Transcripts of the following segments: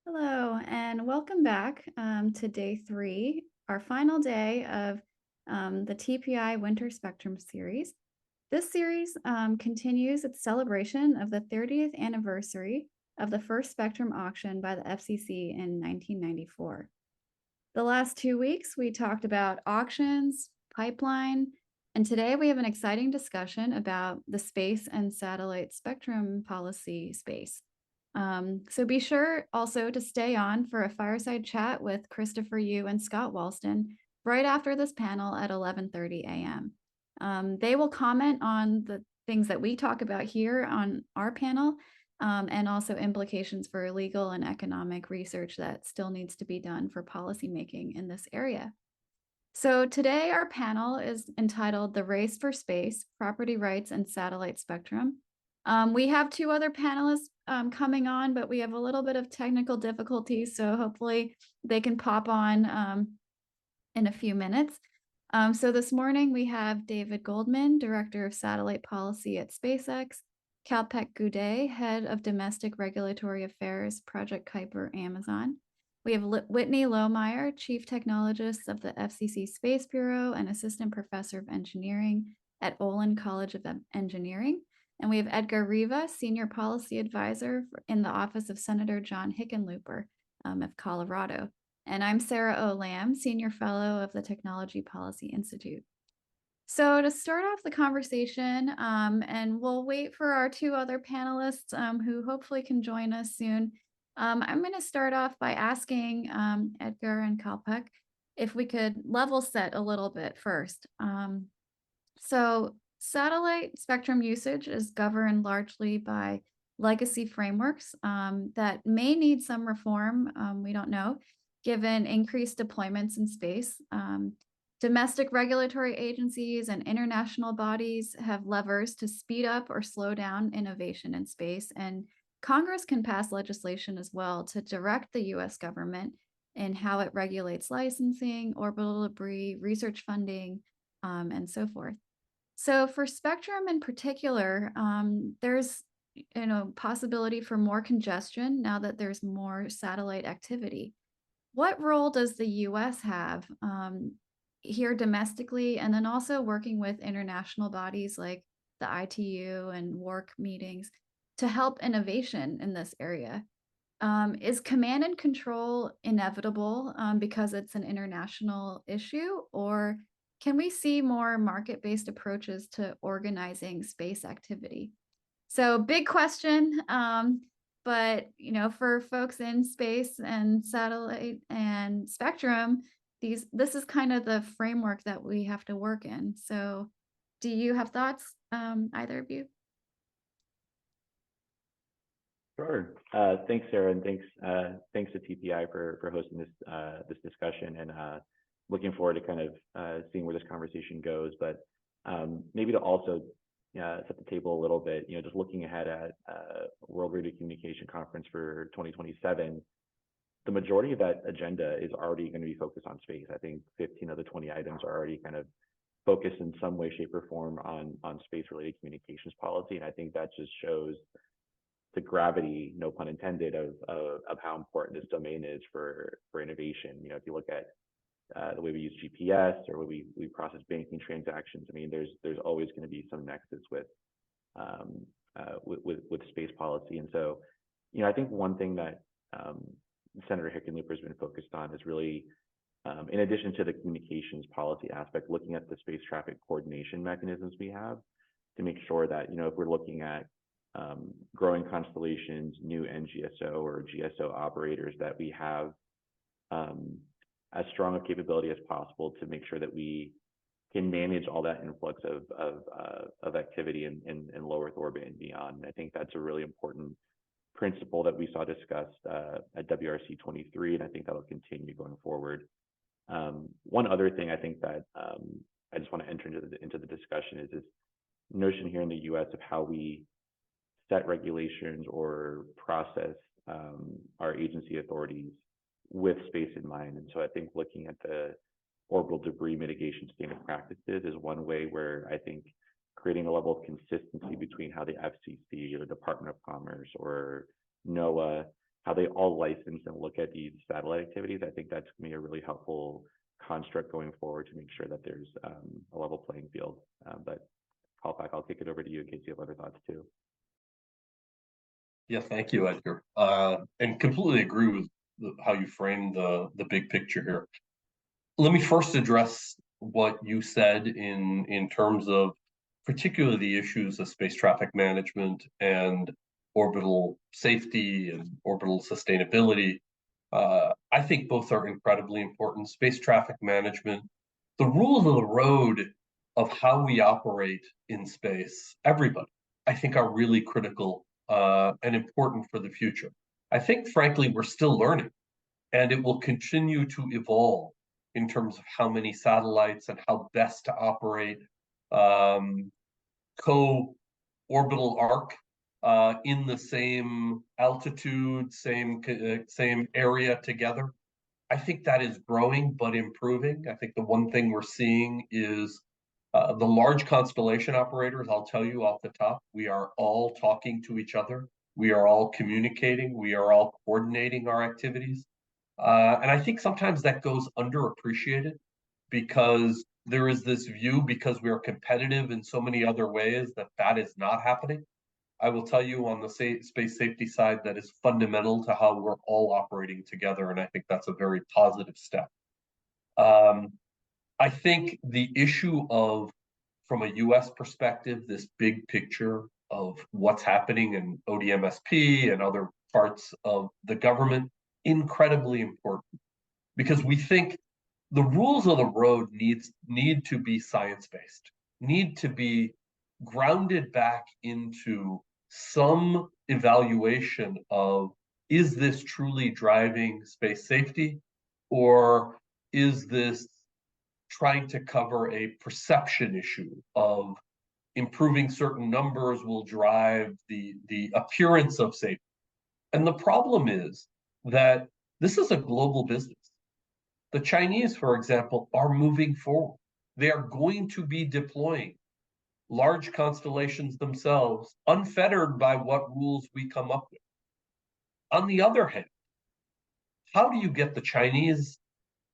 Hello, and welcome back to day 3, our final day of the TPI Winter Spectrum series. This series continues its celebration of the 30th anniversary of the first spectrum auction by the FCC in 1994. The last 2 weeks, we talked about auctions, pipeline, and today we have an exciting discussion about the space and satellite spectrum policy space. So be sure also to stay on for a fireside chat with Christopher Yu and Scott Walston right after this panel at 11:30 a.m. They will comment on the things that we talk about here on our panel, and also implications for legal and economic research that still needs to be done for policymaking in this area. So today our panel is entitled The Race for Space, Property Rights and Satellite Spectrum. We have 2 other panelists coming on, but we have a little bit of technical difficulties, so hopefully they can pop on in a few minutes. So this morning we have David Goldman, Director of Satellite Policy at SpaceX, Kalpak Gude, Head of Domestic Regulatory Affairs, Project Kuiper, Amazon. We have Whitney Lohmeyer, Chief Technologist of the FCC Space Bureau and Assistant Professor of Engineering at Olin College of Engineering. And we have Edgar Rivas, Senior Policy Advisor in the Office of Senator John Hickenlooper of Colorado. And I'm Sarah O. Lamb, Senior Fellow of the Technology Policy Institute. So to start off the conversation, and we'll wait for our 2 other panelists who hopefully can join us soon, I'm going to start off by asking Edgar and Kalpak if we could level set a little bit first. So satellite spectrum usage is governed largely by legacy frameworks that may need some reform, we don't know, given increased deployments in space. Domestic regulatory agencies and international bodies have levers to speed up or slow down innovation in space, and Congress can pass legislation as well to direct the US government in how it regulates licensing, orbital debris, research funding, and so forth. So for spectrum in particular, there's possibility for more congestion now that there's more satellite activity. What role does the US have here domestically, and then also working with international bodies like the ITU and WARC meetings to help innovation in this area? Is command and control inevitable because it's an international issue, or can we see more market-based approaches to organizing space activity? So big question, but for folks in space and satellite and spectrum, this is kind of the framework that we have to work in. So do you have thoughts, either of you? Sure. Thanks, Sarah, and thanks to TPI for hosting this discussion, and looking forward to kind of seeing where this conversation goes. But maybe to also set the table a little bit, just looking ahead at World Radio Communication Conference for 2027, the majority of that agenda is already going to be focused on space. I think 15 of the 20 items are already kind of focused in some way, shape, or form on space-related communications policy, and I think that just shows the gravity, no pun intended, of how important this domain is for innovation. If you look at the way we use GPS or the way we process banking transactions, I mean, there's always going to be some nexus with space policy. And so, I think one thing that Senator Hickenlooper has been focused on is really, in addition to the communications policy aspect, looking at the space traffic coordination mechanisms we have to make sure that, if we're looking at growing constellations, new NGSO or GSO operators, that we have as strong a capability as possible to make sure that we can manage all that influx of activity in low Earth orbit and beyond. And I think that's a really important principle that we saw discussed at WRC 23, and I think that'll continue going forward. One other thing I think that I just want to enter into the discussion is this notion here in the U.S. of how we set regulations or process our agency authorities with space in mind. And so I think looking at the orbital debris mitigation standard practices is one way where I think creating a level of consistency between how the FCC or the Department of Commerce or NOAA how they all license and look at these satellite activities. I think that's going to be a really helpful construct going forward to make sure that there's a level playing field. But Kalpak, I'll kick it over to you in case you have other thoughts too. Yeah, thank you, Edgar. And completely agree with how you framed the big picture here. Let me first address what you said in terms of particularly the issues of space traffic management and orbital safety and orbital sustainability. I think both are incredibly important. Space traffic management, the rules of the road of how we operate in space, everybody, I think are really critical and important for the future. I think, frankly, we're still learning, and it will continue to evolve in terms of how many satellites and how best to operate co-orbital arc in the same altitude, same area together. I think that is growing but improving. I think the one thing we're seeing is the large constellation operators. I'll tell you off the top, we are all talking to each other. We are all communicating. We are all coordinating our activities. And I think sometimes that goes underappreciated because there is this view, because we are competitive in so many other ways, that is not happening. I will tell you on the space safety side, that is fundamental to how we're all operating together. And I think that's a very positive step. I think the issue of, from a US perspective, this big picture of what's happening in ODMSP and other parts of the government, incredibly important, because we think the rules of the road need to be science-based, need to be grounded back into some evaluation of, is this truly driving space safety, or is this trying to cover a perception issue of improving certain numbers will drive the appearance of safety. And the problem is that this is a global business. The Chinese, for example, are moving forward. They are going to be deploying large constellations themselves, unfettered by what rules we come up with. On the other hand, how do you get the Chinese,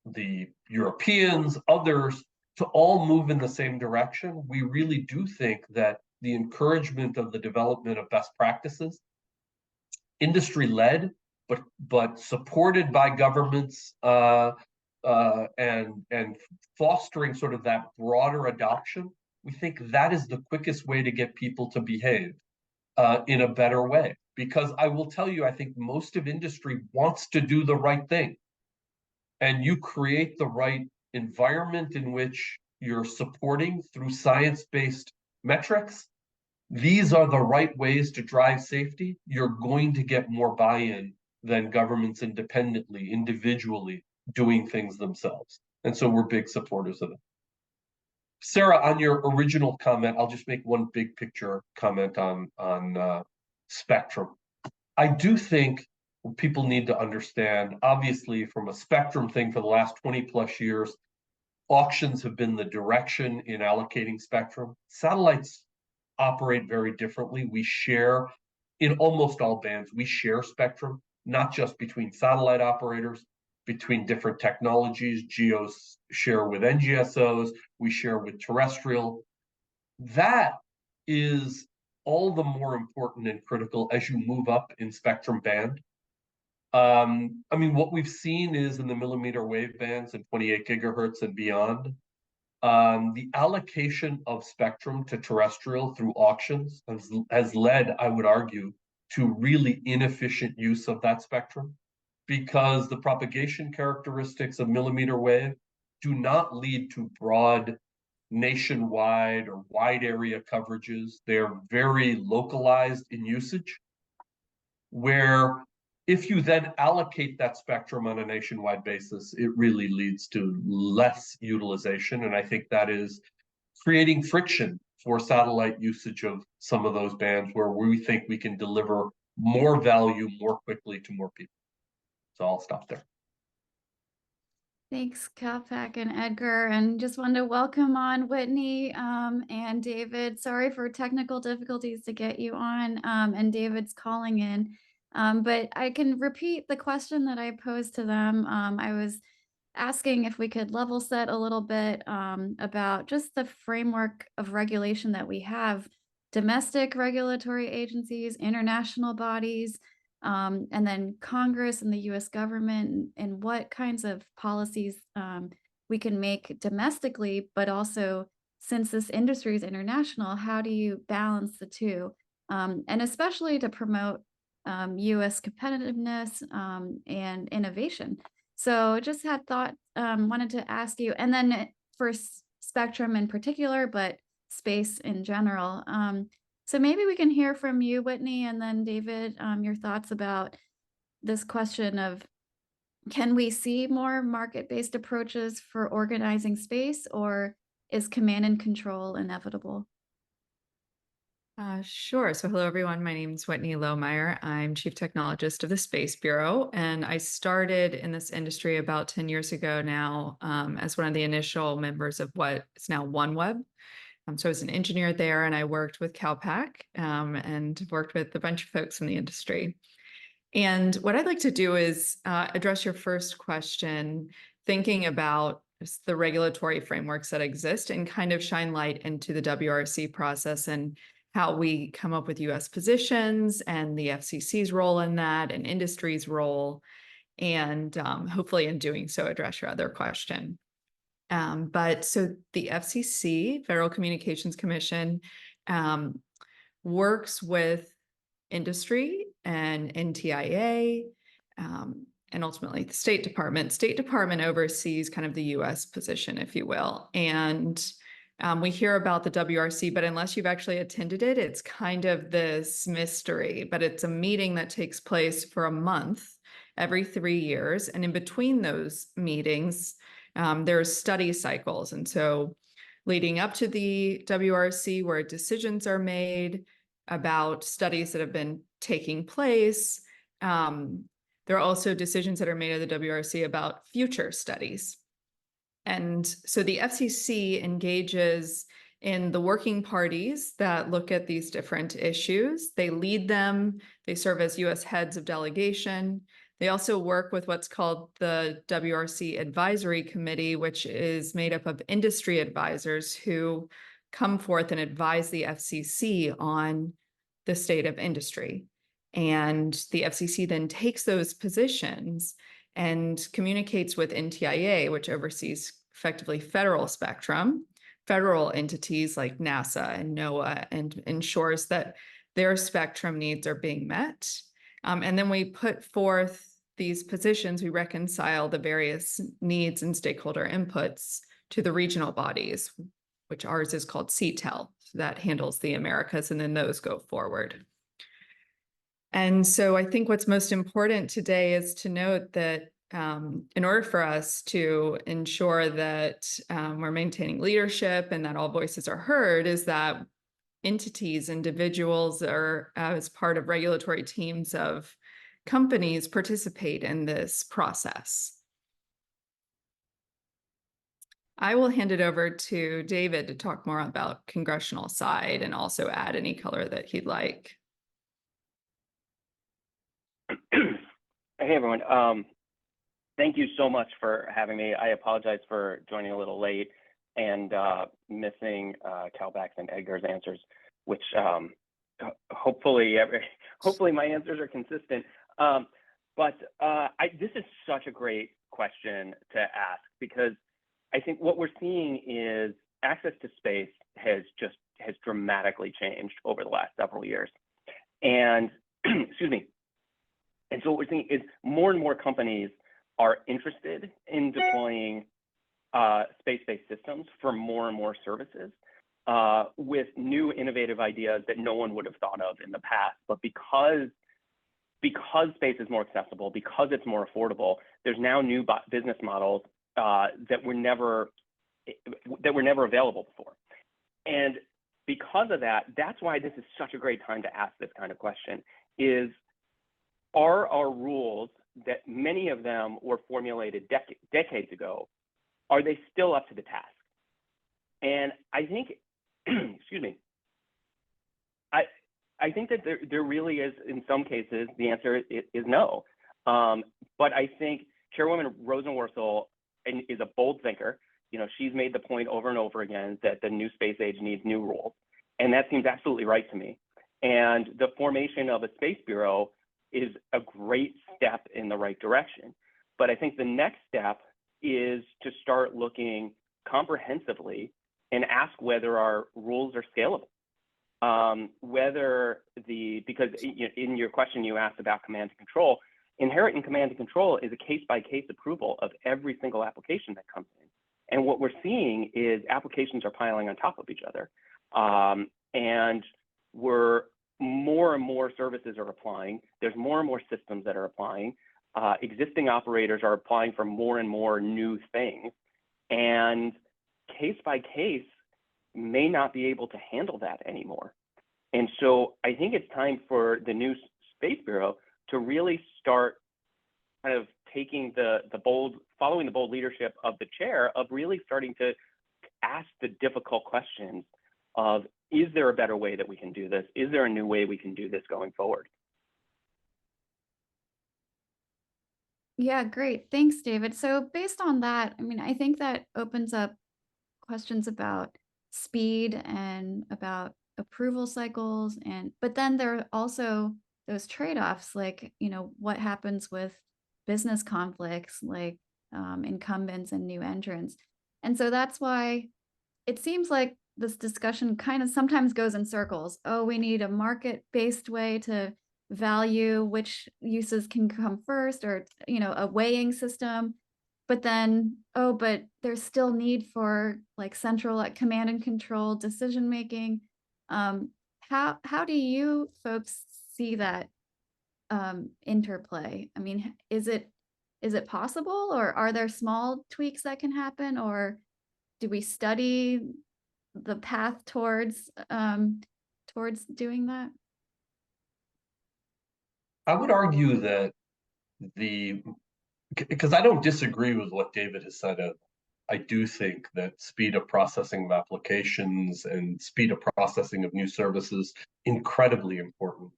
the Europeans, others to all move in the same direction? We really do think that the encouragement of the development of best practices, industry-led, but supported by governments and fostering sort of that broader adoption, we think that is the quickest way to get people to behave in a better way. Because I will tell you, I think most of industry wants to do the right thing. And you create the right environment in which you're supporting through science-based metrics. These are the right ways to drive safety. You're going to get more buy-in than governments independently, individually doing things themselves. And so we're big supporters of it. Sarah, on your original comment, I'll just make one big picture comment on spectrum. I do think people need to understand, obviously, from a spectrum thing for the last 20 plus years, auctions have been the direction in allocating spectrum. Satellites operate very differently. We share, in almost all bands, we share spectrum, not just between satellite operators, between different technologies. GEOs share with NGSOs, we share with terrestrial. That is all the more important and critical as you move up in spectrum band. I mean, what we've seen is in the millimeter wave bands and 28 gigahertz and beyond, the allocation of spectrum to terrestrial through auctions has led, I would argue, to really inefficient use of that spectrum, because the propagation characteristics of millimeter wave do not lead to broad nationwide or wide area coverages. They're very localized in usage, where if you then allocate that spectrum on a nationwide basis, it really leads to less utilization. And I think that is creating friction for satellite usage of some of those bands where we think we can deliver more value more quickly to more people. So I'll stop there. Thanks, Kalpak and Edgar, and just wanted to welcome on Whitney and David. Sorry for technical difficulties to get you on, and David's calling in. But I can repeat the question that I posed to them. I was asking if we could level set a little bit about just the framework of regulation that we have, domestic regulatory agencies, international bodies, and then Congress and the US government, and what kinds of policies we can make domestically, but also since this industry is international, how do you balance the two? And especially to promote US competitiveness and innovation. So just had thought, wanted to ask you, and then for Spectrum in particular, but space in general. So maybe we can hear from you, Whitney, and then David, your thoughts about this question of, can we see more market-based approaches for organizing space, or is command and control inevitable? Sure. So hello, everyone. My name is Whitney Lohmeyer. I'm Chief Technologist of the Space Bureau, and I started in this industry about 10 years ago now as one of the initial members of what is now OneWeb. So I was an engineer there, and I worked with Kalpak and worked with a bunch of folks in the industry. And what I'd like to do is address your first question, thinking about the regulatory frameworks that exist and kind of shine light into the WRC process and how we come up with US positions and the FCC's role in that and industry's role, and hopefully in doing so address your other question. But so the FCC, Federal Communications Commission, works with industry and NTIA, and ultimately the State Department. State Department oversees kind of the US position, if you will. And we hear about the WRC, but unless you've actually attended it, it's kind of this mystery. But it's a meeting that takes place for a month every 3 years. And in between those meetings, there's study cycles. And so leading up to the WRC, where decisions are made about studies that have been taking place, there are also decisions that are made at the WRC about future studies. And so the FCC engages in the working parties that look at these different issues. They lead them. They serve as US heads of delegation. They also work with what's called the WRC Advisory Committee, which is made up of industry advisors who come forth and advise the FCC on the state of industry. And the FCC then takes those positions and communicates with NTIA, which oversees effectively federal spectrum, federal entities like NASA and NOAA, and ensures that their spectrum needs are being met. And then we put forth these positions, we reconcile the various needs and stakeholder inputs to the regional bodies, which ours is called CTEL, so that handles the Americas, and then those go forward. And so I think what's most important today is to note that in order for us to ensure that we're maintaining leadership and that all voices are heard, is that entities, individuals are, as part of regulatory teams of companies, participate in this process. I will hand it over to David to talk more about congressional side and also add any color that he'd like. Hey, everyone. Thank you so much for having me. I apologize for joining a little late and missing Kalpak's and Edgar's answers, which hopefully my answers are consistent. But this is such a great question to ask, because I think what we're seeing is access to space has dramatically changed over the last several years. And excuse me. And so what we're seeing is more and more companies are interested in deploying space-based systems for more and more services with new innovative ideas that no one would have thought of in the past. But because space is more accessible, because it's more affordable, there's now new business models that were never available before. And because of that, that's why this is such a great time to ask this kind of question, is, are our rules, that many of them were formulated decades ago, are they still up to the task? And I think, excuse me, I I think that there really is, in some cases, the answer is no. But I think Chairwoman Rosenworcel is a bold thinker. You know, she's made the point over and over again that the new space age needs new rules. And that seems absolutely right to me. And the formation of a Space Bureau is a great step in the right direction. But I think the next step is to start looking comprehensively and ask whether our rules are scalable. Because in your question you asked about command and control, inherent in command and control is a case-by-case approval of every single application that comes in. And what we're seeing is applications are piling on top of each other. And more and more services are applying. There's more and more systems that are applying. Existing operators are applying for more and more new things. And case by case may not be able to handle that anymore. And so I think it's time for the new Space Bureau to really start kind of taking following the bold leadership of the chair of really starting to ask the difficult questions of, is there a better way that we can do this? Is there a new way we can do this going forward? Yeah, great. Thanks, David. So based on that, I mean, I think that opens up questions about speed and about approval cycles. But then there are also those trade-offs, like, you know, what happens with business conflicts, like incumbents and new entrants. And so that's why it seems like this discussion kind of sometimes goes in circles. Oh, we need a market-based way to value which uses can come first, or, you know, a weighing system. But then, oh, but there's still need for like central command and control decision making. How do you folks see that interplay? I mean, is it possible, or are there small tweaks that can happen, or do we study the path towards doing that? I would argue that because I don't disagree with what David has said. I do think that speed of processing of applications and speed of processing of new services incredibly important.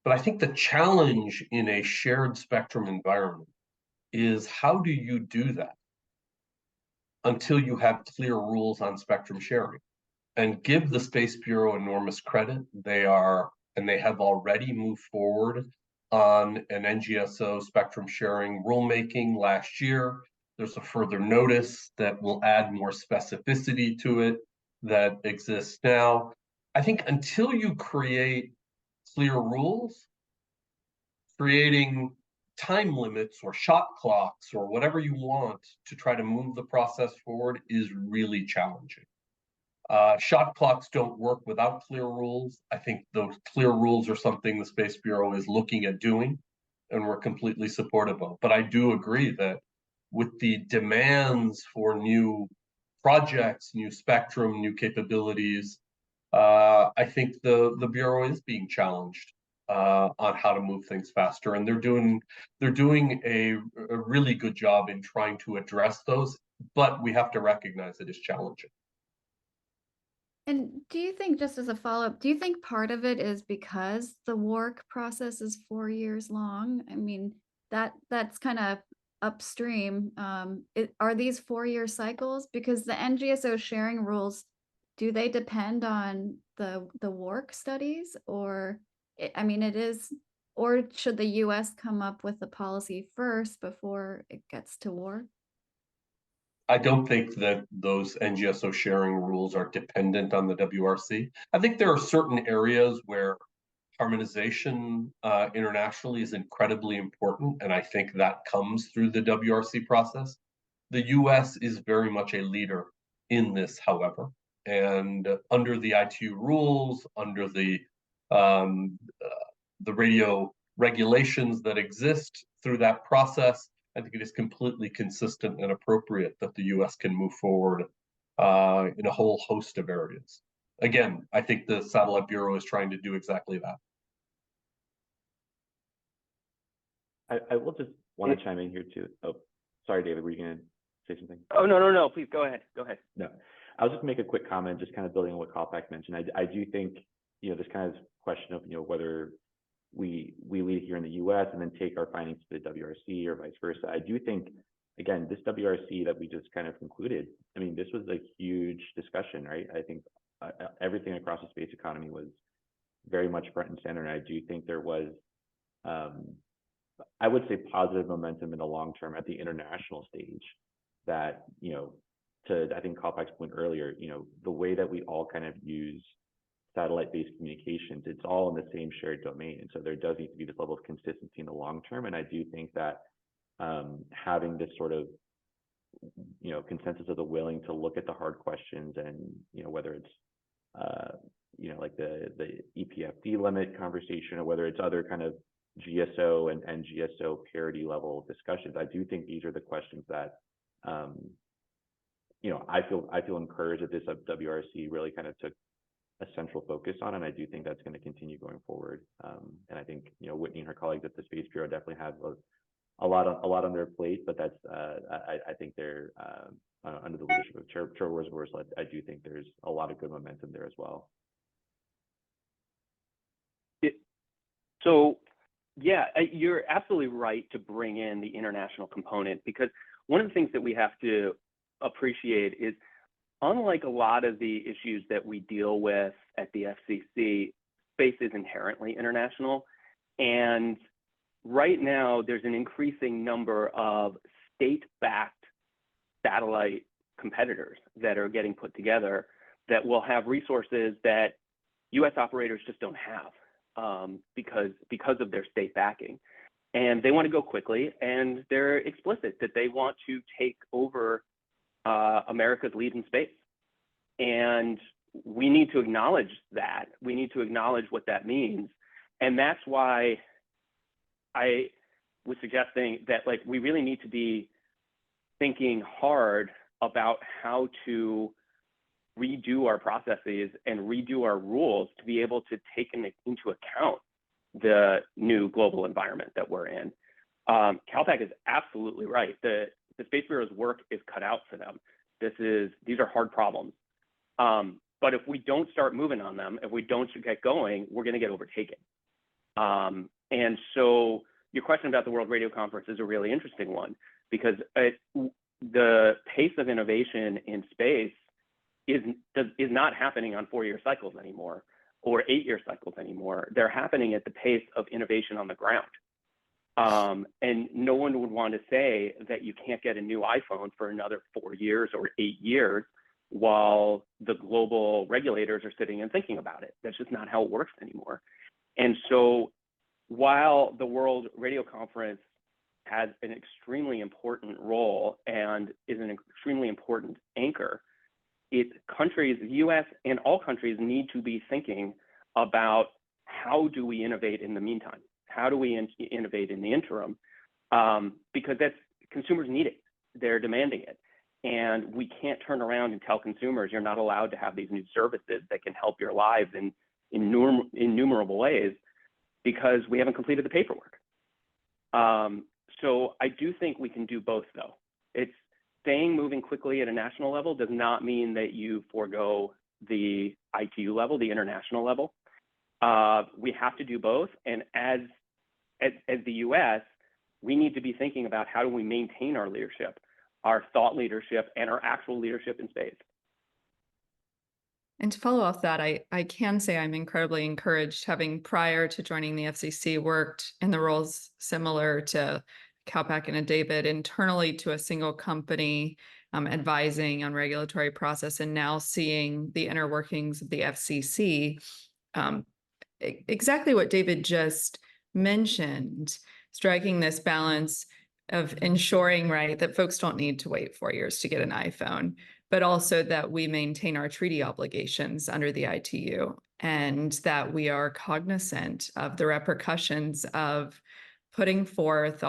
But I think the challenge in a shared spectrum environment is, how do you do that until you have clear rules on spectrum sharing? And give the Space Bureau enormous credit. They have already moved forward on an NGSO spectrum sharing rulemaking last year. There's a further notice that will add more specificity to it that exists now. I think until you create clear rules, creating time limits or shot clocks or whatever you want to try to move the process forward is really challenging. Shot clocks don't work without clear rules. I think those clear rules are something the Space Bureau is looking at doing, and we're completely supportive of. But I do agree that with the demands for new projects, new spectrum, new capabilities, I think the Bureau is being challenged on how to move things faster, and they're doing a really good job in trying to address those. But we have to recognize it is challenging. And do you think, just as a follow-up, do you think part of it is because the work process is 4 years long? I mean, that's kind of upstream. Are these 4-year cycles? Because the NGSO sharing rules, do they depend on the work studies, or I mean, it is, or should the US come up with the policy first before it gets to work? I don't think that those NGSO sharing rules are dependent on the WRC. I think there are certain areas where harmonization internationally is incredibly important, and I think that comes through the WRC process. The US is very much a leader in this, however, and under the ITU rules, under the radio regulations that exist through that process, I think it is completely consistent and appropriate that the US can move forward in a whole host of areas. Again, I think the Satellite Bureau is trying to do exactly that. I will just want to chime in here too. Oh, sorry, David, were you going to say something? Oh, no, please go ahead. No, I was just make a quick comment, just kind of building on what Kalpak mentioned. I do think this kind of question of, whether we lead here in the U.S. and then take our findings to the WRC or vice versa. I do think, again, this WRC that we just kind of concluded, I mean, this was a huge discussion, right? I think everything across the space economy was very much front and center. And I do think there was, I would say, positive momentum in the long term at the international stage that, to, I think, Kalpak's point earlier, the way that we all kind of use satellite-based communications, it's all in the same shared domain. And so there does need to be this level of consistency in the long term. And I do think that having this sort of, consensus of the willing to look at the hard questions and, whether it's, like the EPFD limit conversation or whether it's other kind of GSO and NGSO parity level discussions, I do think these are the questions that, I feel encouraged that this WRC really kind of took a central focus on, and I do think that's going to continue going forward. And I think, Whitney and her colleagues at the Space Bureau definitely have a lot on their plate, but that's I think they're under the leadership of Chair Rivas. I do think there's a lot of good momentum there as well. So yeah, you're absolutely right to bring in the international component, because one of the things that we have to appreciate is, unlike a lot of the issues that we deal with at the FCC, space is inherently international. And right now, there's an increasing number of state-backed satellite competitors that are getting put together that will have resources that US operators just don't have because of their state backing. And they want to go quickly, and they're explicit that they want to take over America's lead in space. And we need to acknowledge that. We need to acknowledge what that means. And that's why I was suggesting that, like, we really need to be thinking hard about how to redo our processes and redo our rules to be able to take into account the new global environment that we're in. Kalpak is absolutely right. The Space Bureau's work is cut out for them. These are hard problems. But if we don't start moving on them, if we don't get going, we're going to get overtaken. And so your question about the World Radio Conference is a really interesting one, because the pace of innovation in space is not happening on 4-year cycles anymore, or 8-year cycles anymore. They're happening at the pace of innovation on the ground. And no one would want to say that you can't get a new iPhone for another 4 years or 8 years while the global regulators are sitting and thinking about it. That's just not how it works anymore. And so while the World Radio Conference has an extremely important role and is an extremely important anchor, countries, the US and all countries, need to be thinking about, how do we innovate in the meantime? How do we innovate in the interim? Because consumers need it. They're demanding it. And we can't turn around and tell consumers, you're not allowed to have these new services that can help your lives in innumerable ways, because we haven't completed the paperwork. So I do think we can do both, though. It's moving quickly at a national level does not mean that you forego the ITU level, the international level. We have to do both. And as the US, we need to be thinking about, how do we maintain our leadership, our thought leadership, and our actual leadership in space. And to follow off that, I can say I'm incredibly encouraged, having, prior to joining the FCC, worked in the roles similar to Kalpak and David, internally to a single company, advising on regulatory process, and now seeing the inner workings of the FCC. Exactly what David just mentioned, striking this balance of ensuring, right, that folks don't need to wait 4 years to get an iPhone, but also that we maintain our treaty obligations under the ITU, and that we are cognizant of the repercussions of putting forth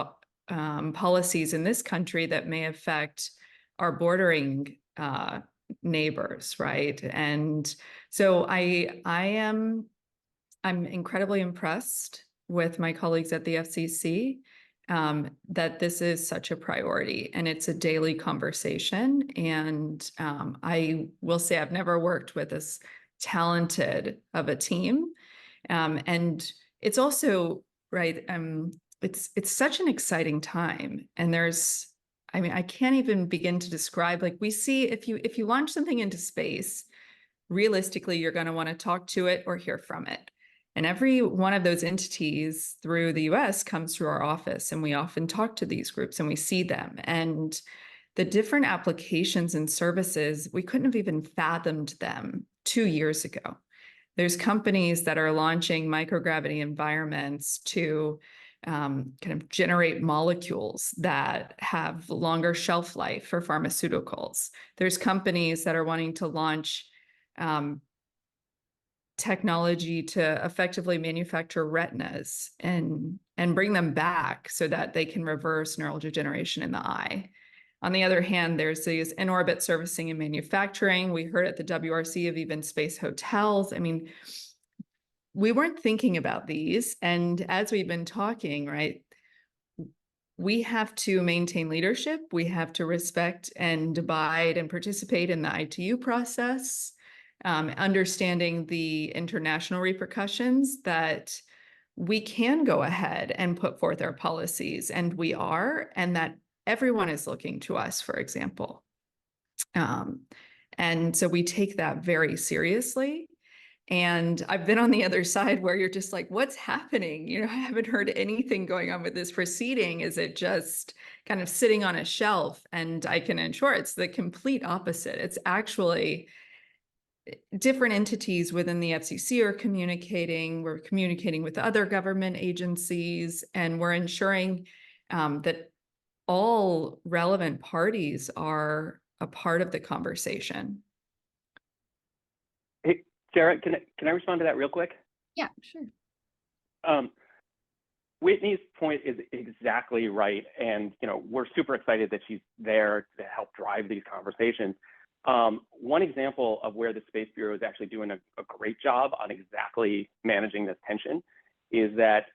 policies in this country that may affect our bordering neighbors, right? And so I'm incredibly impressed with my colleagues at the FCC, that this is such a priority, and it's a daily conversation. And I will say I've never worked with a talented of a team. And it's also, right, it's such an exciting time. And there's, I mean, I can't even begin to describe, like, we see if you launch something into space, realistically, you're going to want to talk to it or hear from it. And every one of those entities through the US comes through our office, and we often talk to these groups and we see them. And the different applications and services, we couldn't have even fathomed them 2 years ago. There's companies that are launching microgravity environments to kind of generate molecules that have longer shelf life for pharmaceuticals. There's companies that are wanting to launch technology to effectively manufacture retinas and bring them back so that they can reverse neural degeneration in the eye. On the other hand, there's these in-orbit servicing and manufacturing. We heard at the WRC of even space hotels. I mean, we weren't thinking about these. And as we've been talking, right, we have to maintain leadership. We have to respect and abide and participate in the ITU process, understanding the international repercussions that we can go ahead and put forth our policies, and we are, and that everyone is looking to us, for example. And so we take that very seriously. And I've been on the other side where you're just like, what's happening? You know, I haven't heard anything going on with this proceeding. Is it just kind of sitting on a shelf? And I can ensure it's the complete opposite. It's actually different entities within the FCC are communicating. We're communicating with other government agencies, and we're ensuring that all relevant parties are a part of the conversation. Hey, Sarah, can I respond to that real quick? Yeah, sure. Whitney's point is exactly right, and we're super excited that she's there to help drive these conversations. One example of where the Space Bureau is actually doing a great job on exactly managing this tension is that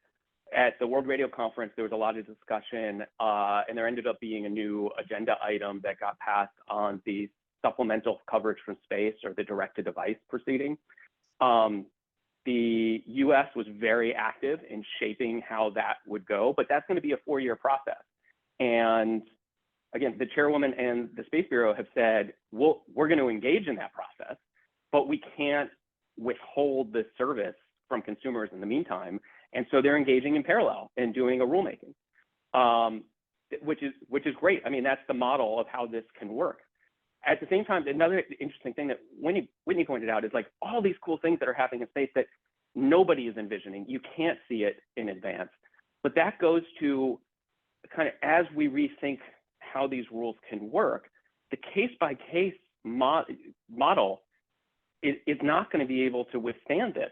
at the World Radio Conference, there was a lot of discussion, and there ended up being a new agenda item that got passed on the supplemental coverage from space, or the direct-to-device proceeding. The US was very active in shaping how that would go, but that's going to be a 4-year process. And again, the chairwoman and the Space Bureau have said, well, we're going to engage in that process, but we can't withhold the service from consumers in the meantime. And so they're engaging in parallel and doing a rulemaking, which is great. I mean, that's the model of how this can work. At the same time, another interesting thing that Whitney pointed out is, like, all these cool things that are happening in space that nobody is envisioning. You can't see it in advance. But that goes to kind of, as we rethink how these rules can work, the case-by-case model is not going to be able to withstand this.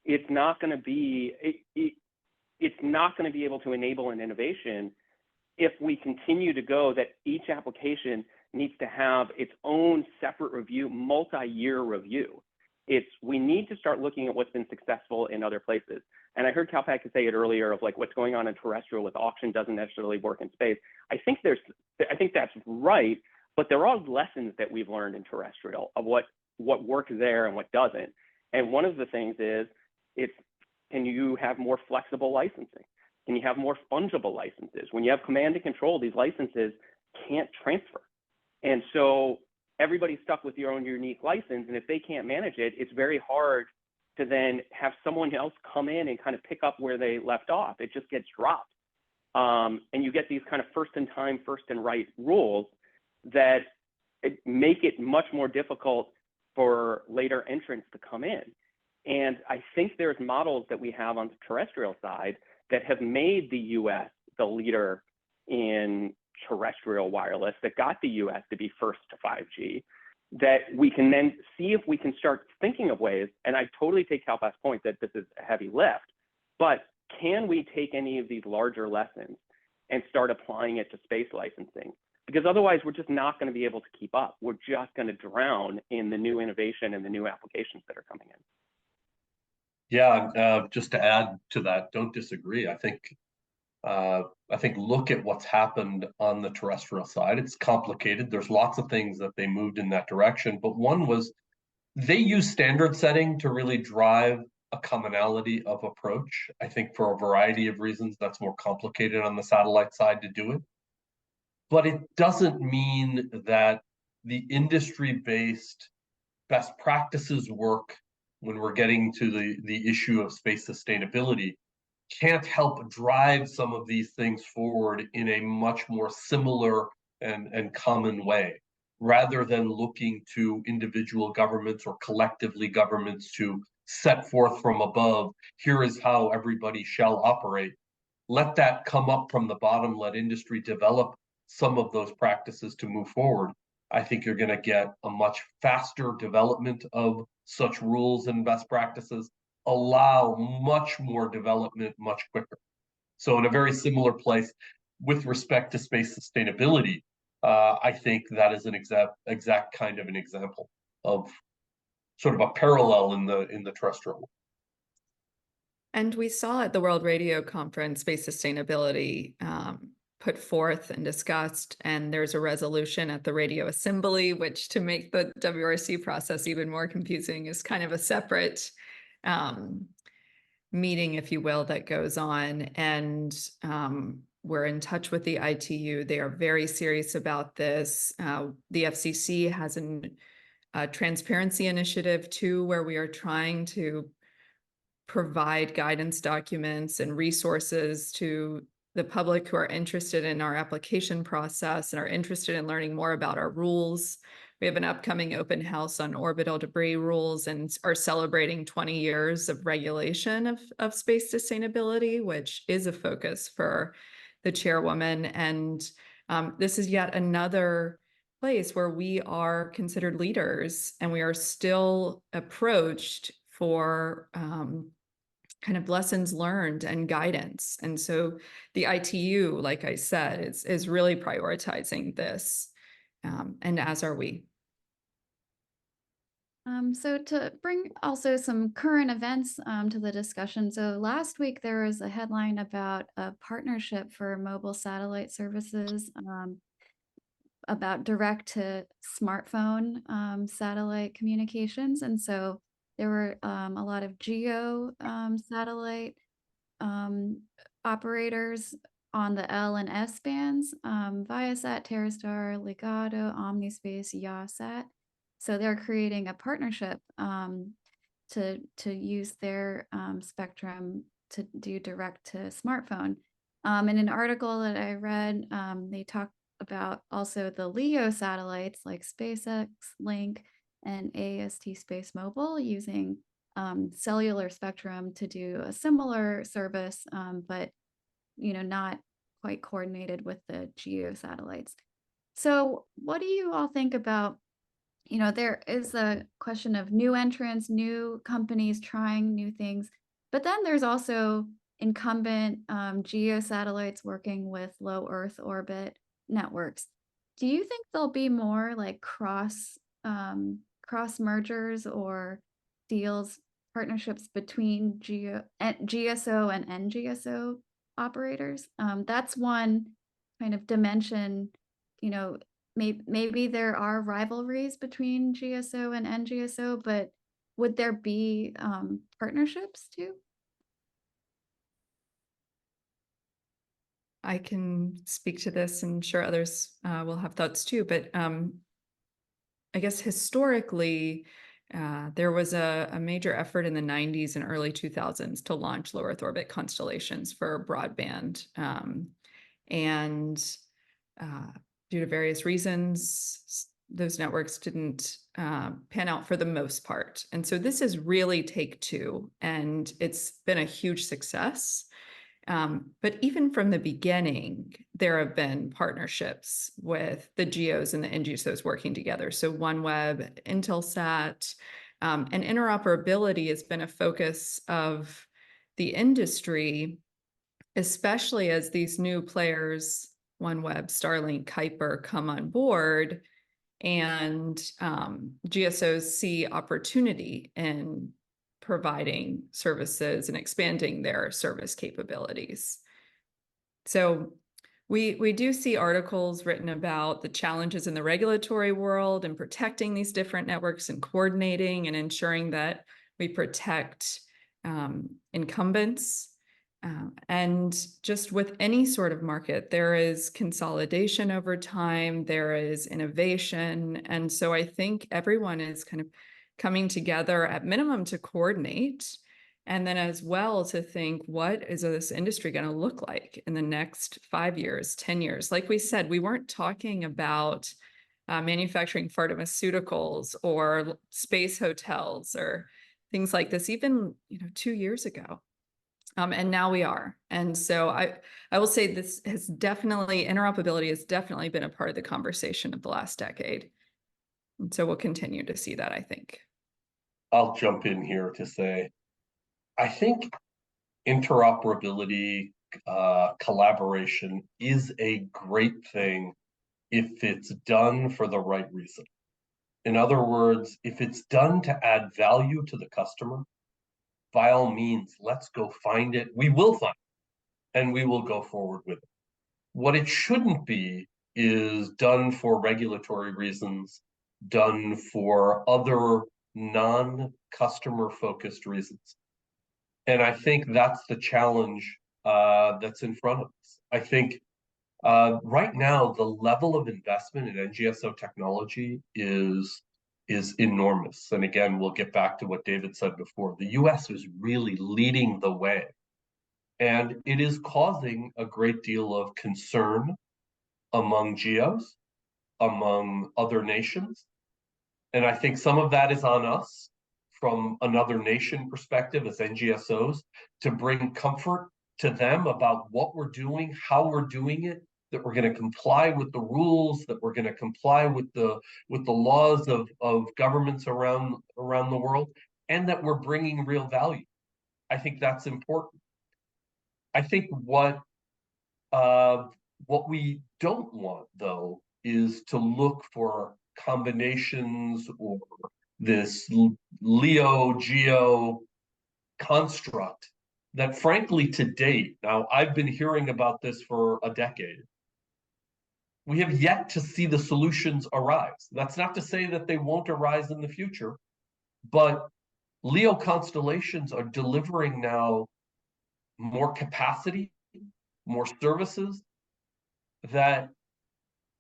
It's not going to be able to enable an innovation if we continue to go that each application needs to have its own separate review, multi-year review. We need to start looking at what's been successful in other places. And I heard Kalpak say it earlier of, like, what's going on in terrestrial with auction doesn't necessarily work in space. I think that's right, but there are lessons that we've learned in terrestrial of what works there and what doesn't. And one of the things is, can you have more flexible licensing? Can you have more fungible licenses? When you have command and control, these licenses can't transfer. And so everybody's stuck with your own unique license. And if they can't manage it, it's very hard to then have someone else come in and kind of pick up where they left off. It just gets dropped. And you get these kind of first in time, first in right rules that make it much more difficult for later entrants to come in. And I think there's models that we have on the terrestrial side that have made the US the leader in terrestrial wireless, that got the US to be first to 5G, that we can then see if we can start thinking of ways, and I totally take Kalpak's point that this is a heavy lift, but can we take any of these larger lessons and start applying it to space licensing? Because otherwise we're just not going to be able to keep up. We're just going to drown in the new innovation and the new applications that are coming in. Yeah, just to add to that, don't disagree. I think look at what's happened on the terrestrial side. It's complicated. There's lots of things that they moved in that direction, but one was They use standard setting to really drive a commonality of approach. I think for a variety of reasons, that's more complicated on the satellite side to do it. But it doesn't mean that the industry-based best practices work when we're getting to the issue of space sustainability can't help drive some of these things forward in a much more similar and common way, rather than looking to individual governments or collectively governments to set forth from above, here is how everybody shall operate. Let that come up from the bottom, let industry develop some of those practices to move forward. I think you're going to get a much faster development of such rules and best practices, allow much more development much quicker. So in a very similar place with respect to space sustainability, I think that is an exact kind of an example of sort of a parallel in the terrestrial world. And we saw at the World Radio Conference space sustainability put forth and discussed, and there's a resolution at the Radio Assembly, which, to make the WRC process even more confusing, is kind of a separate meeting, if you will, that goes on. And we're in touch with the ITU. They are very serious about this. The FCC has a transparency initiative too, where we are trying to provide guidance documents and resources to the public who are interested in our application process and are interested in learning more about our rules. We have an upcoming open house on orbital debris rules and are celebrating 20 years of regulation of space sustainability, which is a focus for the chairwoman. And this is yet another place where we are considered leaders, and we are still approached for kind of lessons learned and guidance. And so the ITU, like I said, is really prioritizing this, and as are we. So to bring also some current events to the discussion. So last week there was a headline about a partnership for mobile satellite services, about direct to smartphone satellite communications. And so there were a lot of GEO satellite operators on the L and S bands, Viasat, TerreStar, Ligado, Omnispace, Yahsat. So they're creating a partnership to use their spectrum to do direct to smartphone. In an article that I read, they talked about also the LEO satellites like SpaceX, Link, and AST Space Mobile using cellular spectrum to do a similar service, but not quite coordinated with the GEO satellites. So what do you all think about, there is a question of new entrants, new companies trying new things, but then there's also incumbent GEO satellites working with low Earth orbit networks. Do you think there'll be more like cross mergers or deals, partnerships between GSO and NGSO operators? That's one kind of dimension. Maybe there are rivalries between GSO and NGSO, but would there be partnerships too? I can speak to this, and sure others will have thoughts too, but I guess historically, there was a major effort in the 90s and early 2000s to launch low Earth orbit constellations for broadband. And due to various reasons, those networks didn't pan out for the most part. And so this is really take two, and it's been a huge success. But even from the beginning, there have been partnerships with the GEOs and the NGSOs working together. So OneWeb, Intelsat, and interoperability has been a focus of the industry, especially as these new players, OneWeb, Starlink, Kuiper, come on board, and GSOs see opportunity in providing services and expanding their service capabilities. So We do see articles written about the challenges in the regulatory world and protecting these different networks and coordinating and ensuring that we protect incumbents. And just with any sort of market, there is consolidation over time, there is innovation. And so I think everyone is kind of coming together at minimum to coordinate, and then as well to think, what is this industry going to look like in the next 5 years, 10 years? Like we said, we weren't talking about manufacturing pharmaceuticals or space hotels or things like this even 2 years ago. And now we are. And so I will say this has definitely, interoperability has definitely been a part of the conversation of the last decade. And so we'll continue to see that, I think. I'll jump in here to say, I think interoperability, collaboration is a great thing if it's done for the right reason. In other words, if it's done to add value to the customer, by all means, let's go find it. We will find it, and we will go forward with it. What it shouldn't be is done for regulatory reasons, done for other non-customer focused reasons. And I think that's the challenge that's in front of us. I think right now, the level of investment in NGSO technology is enormous. And again, we'll get back to what David said before. The US is really leading the way. And it is causing a great deal of concern among geos, among other nations. And I think some of that is on us from another nation perspective as NGSOs to bring comfort to them about what we're doing, how we're doing it, that we're going to comply with the rules, that we're going to comply with the laws of governments around the world, and that we're bringing real value. I think that's important. I think what we don't want, though, is to look for combinations or this LEO-GEO construct that, frankly, to date, now I've been hearing about this for a decade, we have yet to see the solutions arise. That's not to say that they won't arise in the future, but LEO constellations are delivering now more capacity, more services, that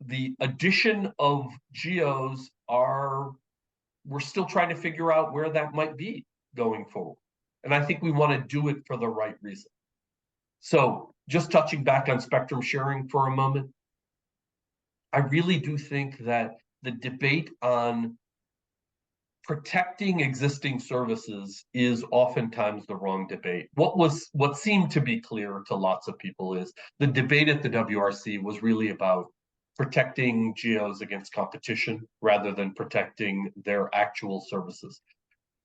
the addition of GEOs we're still trying to figure out where that might be going forward. And I think we want to do it for the right reason. So just touching back on spectrum sharing for a moment, I really do think that the debate on protecting existing services is oftentimes the wrong debate. What seemed to be clear to lots of people is the debate at the WRC was really about protecting GEOs against competition rather than protecting their actual services.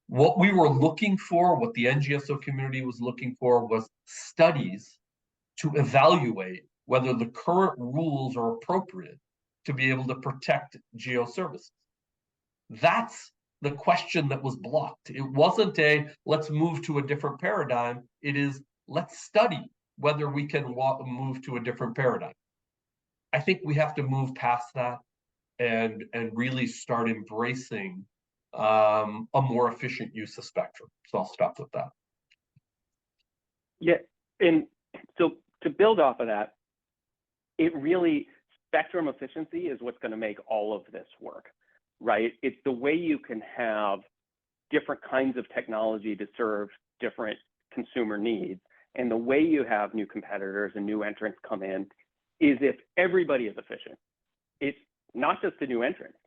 What we were looking for, what the NGSO community was looking for, was studies to evaluate whether the current rules are appropriate to be able to protect GEO services. That's the question that was blocked. It wasn't let's move to a different paradigm. It is, let's study whether we can move to a different paradigm. I think we have to move past that and really start embracing a more efficient use of spectrum. So I'll stop with that. Yeah, and so to build off of that, spectrum efficiency is what's going to make all of this work, right? It's the way you can have different kinds of technology to serve different consumer needs. And the way you have new competitors and new entrants come in is if everybody is efficient. It's not just the new entrants,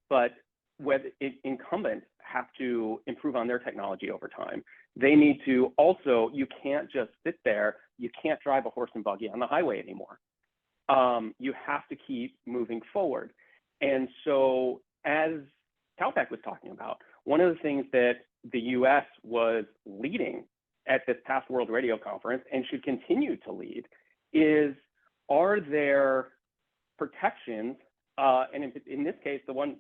but whether incumbents have to improve on their technology over time. They need to also, you can't just sit there, you can't drive a horse and buggy on the highway anymore. You have to keep moving forward. And so as Kalpak was talking about, one of the things that the US was leading at this past World Radio Conference and should continue to lead is, are there protections, and in this case, the one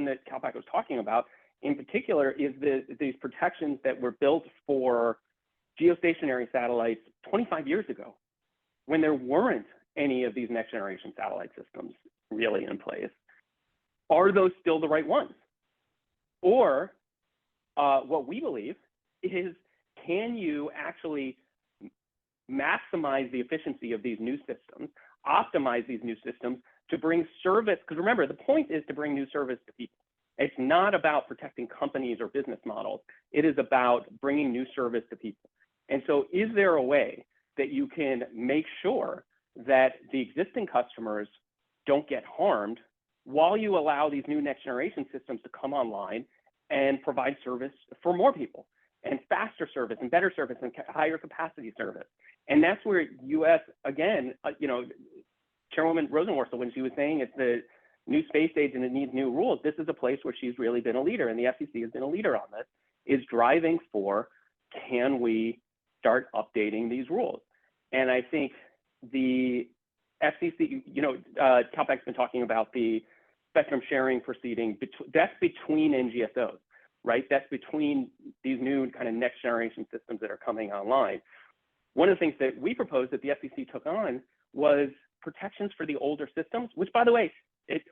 that Kalpak was talking about in particular is these protections that were built for geostationary satellites 25 years ago, when there weren't any of these next generation satellite systems really in place. Are those still the right ones? Or what we believe is, can you actually maximize the efficiency of these new systems, optimize these new systems to bring service? Because remember, the point is to bring new service to people. It's not about protecting companies or business models. It is about bringing new service to people. And so is there a way that you can make sure that the existing customers don't get harmed while you allow these new next generation systems to come online and provide service for more people, and faster service and better service and higher capacity service? And that's where US, again, Chairwoman Rosenworcel, when she was saying it's the new space age and it needs new rules, this is a place where she's really been a leader, and the FCC has been a leader on this, is driving for, can we start updating these rules? And I think the FCC, Kalpak's been talking about the spectrum sharing proceeding, that's between NGSOs, right? That's between these new kind of next generation systems that are coming online. One of the things that we proposed that the FCC took on was protections for the older systems, which, by the way,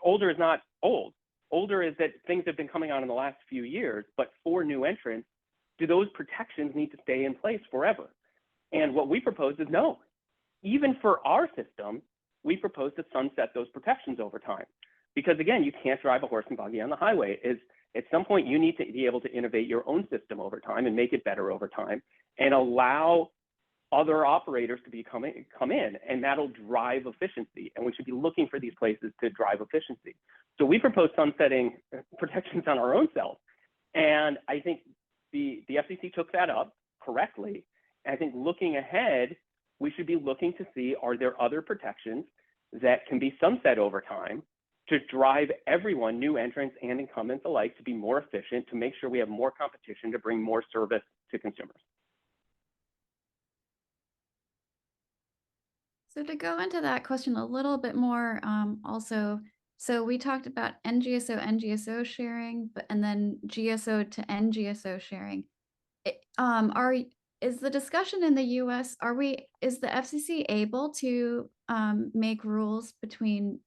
older is not old. Older is that things have been coming on in the last few years, but for new entrants, do those protections need to stay in place forever? And what we proposed is no. Even for our system, we propose to sunset those protections over time. Because again, you can't drive a horse and buggy on the highway. At some point, you need to be able to innovate your own system over time and make it better over time, and allow other operators to come in, and that'll drive efficiency. And we should be looking for these places to drive efficiency. So we propose sunsetting protections on our own self. And I think the FCC took that up correctly. And I think looking ahead, we should be looking to see, are there other protections that can be sunset over time to drive everyone, new entrants and incumbents alike, to be more efficient, to make sure we have more competition, to bring more service to consumers. So to go into that question a little bit more, also, so we talked about NGSO sharing, and then GSO to NGSO sharing. Is the discussion in the US, is the FCC able to make rules between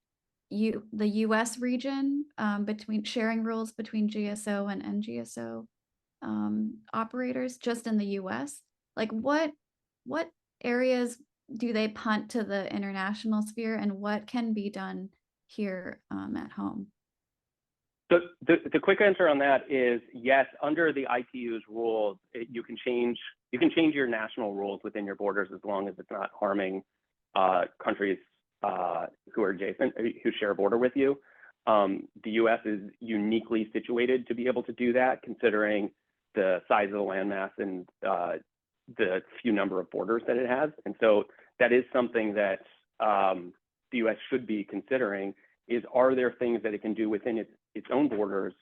the US region, between sharing rules between GSO and NGSO operators just in the US? Like what areas do they punt to the international sphere, and what can be done here at home? So the quick answer on that is yes. Under the ITU's rules, you can change your national rules within your borders as long as it's not harming countries who are adjacent, who share a border with you. The U.S. is uniquely situated to be able to do that, considering the size of the landmass and the few number of borders that it has. And so that is something that the U.S. should be considering, is, are there things that it can do within its own borders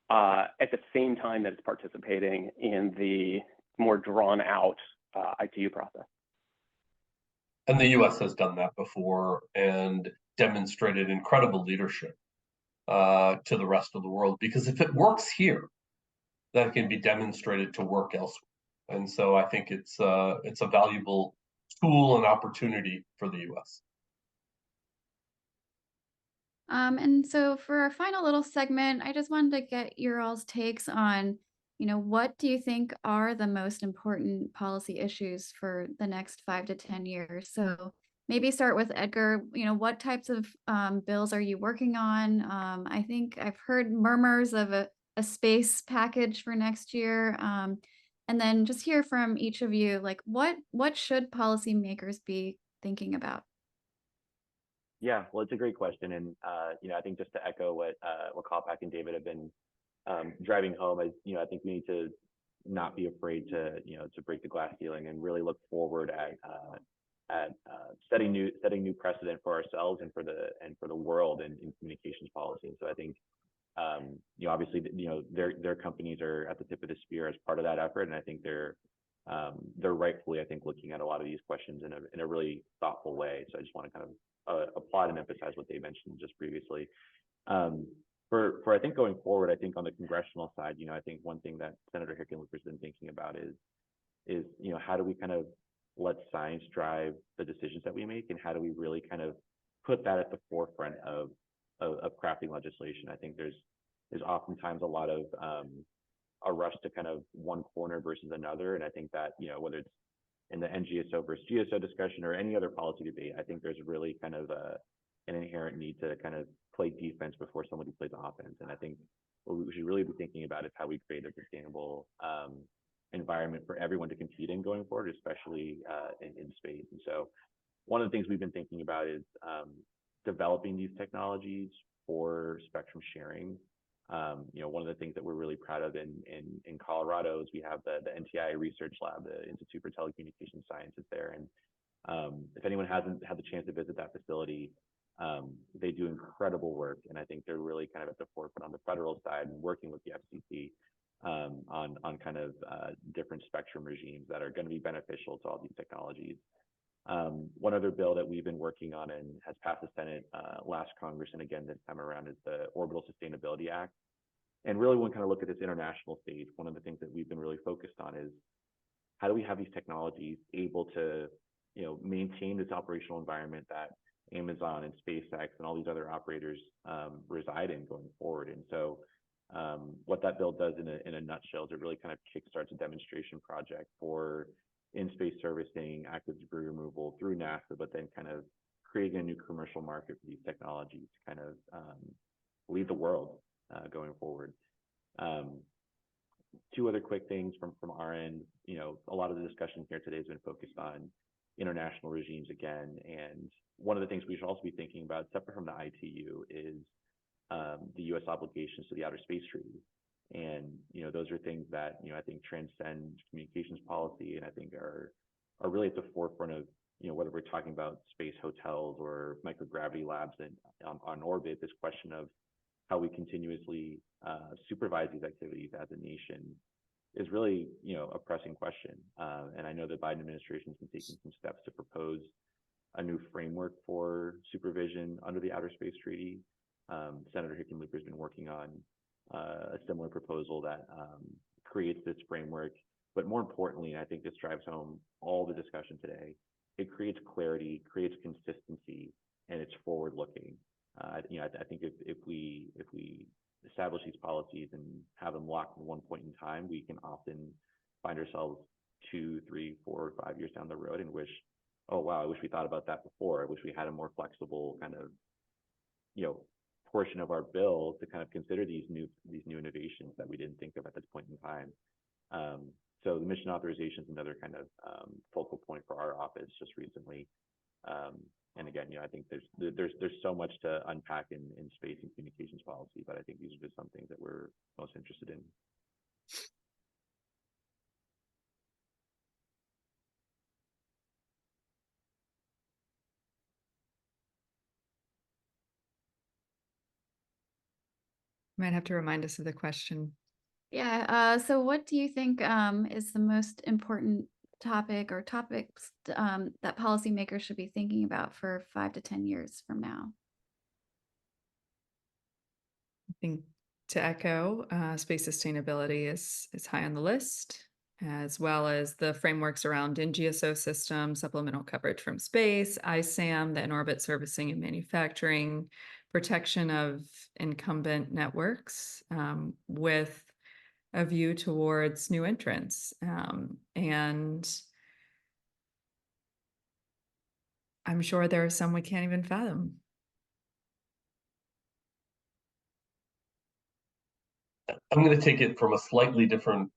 at the same time that it's participating in the more drawn out ITU process? And the US has done that before and demonstrated incredible leadership to the rest of the world, because if it works here, that can be demonstrated to work elsewhere. And so I think it's a valuable tool and opportunity for the US. And so for our final little segment, I just wanted to get your all's takes on, what do you think are the most important policy issues for the next 5 to 10 years? So maybe start with Edgar. What types of bills are you working on? I think I've heard murmurs of a space package for next year. And then just hear from each of you, like what should policymakers be thinking about? Yeah, well, it's a great question, and I think just to echo what Kalpak and David have been driving home, is I think we need to not be afraid to break the glass ceiling and really look forward at setting new precedent for ourselves and for the world in communications policy. And so I think obviously their companies are at the tip of the spear as part of that effort, and I think they're rightfully, I think, looking at a lot of these questions in a really thoughtful way. So I just want to kind of applaud and emphasize what they mentioned just previously. For I think going forward, I think on the congressional side, I think one thing that Senator Hickenlooper has been thinking about is how do we kind of let science drive the decisions that we make, and how do we really kind of put that at the forefront of crafting legislation. I think there's oftentimes a lot of a rush to kind of one corner versus another, and I think that, you know, whether it's in the NGSO versus GSO discussion or any other policy debate, I think there's really kind of an inherent need to kind of play defense before somebody plays offense. And I think what we should really be thinking about is how we create a sustainable environment for everyone to compete in going forward, especially in space. And so one of the things we've been thinking about is developing these technologies for spectrum sharing. You know, one of the things that we're really proud of in Colorado is we have the NTI Research Lab, the Institute for Telecommunications Sciences there. And if anyone hasn't had the chance to visit that facility, they do incredible work. And I think they're really kind of at the forefront on the federal side and working with the FCC on kind of different spectrum regimes that are going to be beneficial to all these technologies. One other bill that we've been working on and has passed the Senate last Congress and again this time around is the Orbital Sustainability Act. And really, when we kind of look at this international stage, one of the things that we've been really focused on is how do we have these technologies able to, you know, maintain this operational environment that Amazon and SpaceX and all these other operators reside in going forward. And so what that bill does in a nutshell is it really kind of kickstarts a demonstration project for in-space servicing, active debris removal through NASA, but then kind of creating a new commercial market for these technologies to kind of lead the world going forward. Two other quick things from our end. You know, a lot of the discussion here today has been focused on international regimes again, and one of the things we should also be thinking about, separate from the ITU, is the U.S. obligations to the Outer Space Treaty. And, you know, those are things that, you know, I think transcend communications policy, and I think are really at the forefront of, you know, whether we're talking about space hotels or microgravity labs on orbit, this question of how we continuously supervise these activities as a nation is really, you know, a pressing question. And I know the Biden administration has been taking some steps to propose a new framework for supervision under the Outer Space Treaty. Senator Hickenlooper has been working on a similar proposal that creates this framework. But more importantly, and I think this drives home all the discussion today, it creates clarity, creates consistency, and it's forward-looking. You know, I think if we establish these policies and have them locked in one point in time, we can often find ourselves 2, 3, 4, 5 years down the road and wish, oh wow, I wish we thought about that before. I wish we had a more flexible kind of, you know, portion of our bill to kind of consider these new innovations that we didn't think of at this point in time. So the mission authorization is another kind of focal point for our office just recently. And again, you know, I think there's so much to unpack in space and communications policy, but I think these are just some things that we're most interested in. Might have to remind us of the question. Yeah. So what do you think is the most important topic or topics that policymakers should be thinking about for 5 to 10 years from now? I think, to echo, space sustainability is high on the list, as well as the frameworks around NGSO systems, supplemental coverage from space, ISAM, the in-orbit servicing and manufacturing, protection of incumbent networks with a view towards new entrants. And I'm sure there are some we can't even fathom. I'm going to take it from a slightly different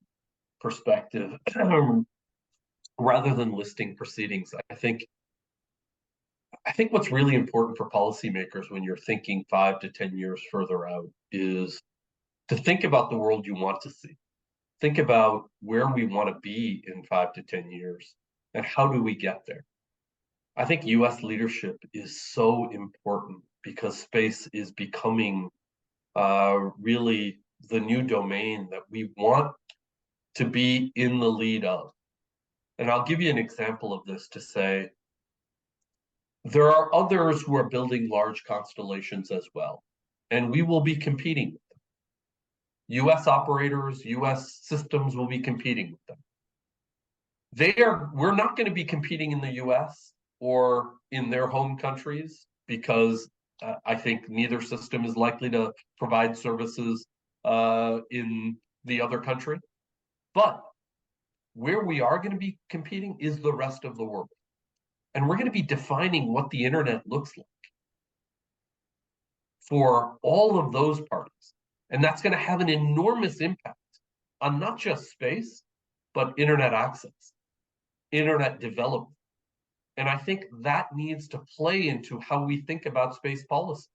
perspective. Rather than listing proceedings, I think what's really important for policymakers when you're thinking 5 to 10 years further out is to think about the world you want to see. Think about where we want to be in 5 to 10 years and how do we get there. I think US leadership is so important because space is becoming really the new domain that we want to be in the lead of. And I'll give you an example of this to say, there are others who are building large constellations as well, and we will be competing with them. US operators, US systems will be competing with them. we're not going to be competing in the US or in their home countries because I think neither system is likely to provide services in the other country. But where we are going to be competing is the rest of the world. And we're going to be defining what the internet looks like for all of those parties. And that's going to have an enormous impact on not just space, but internet access, internet development. And I think that needs to play into how we think about space policy.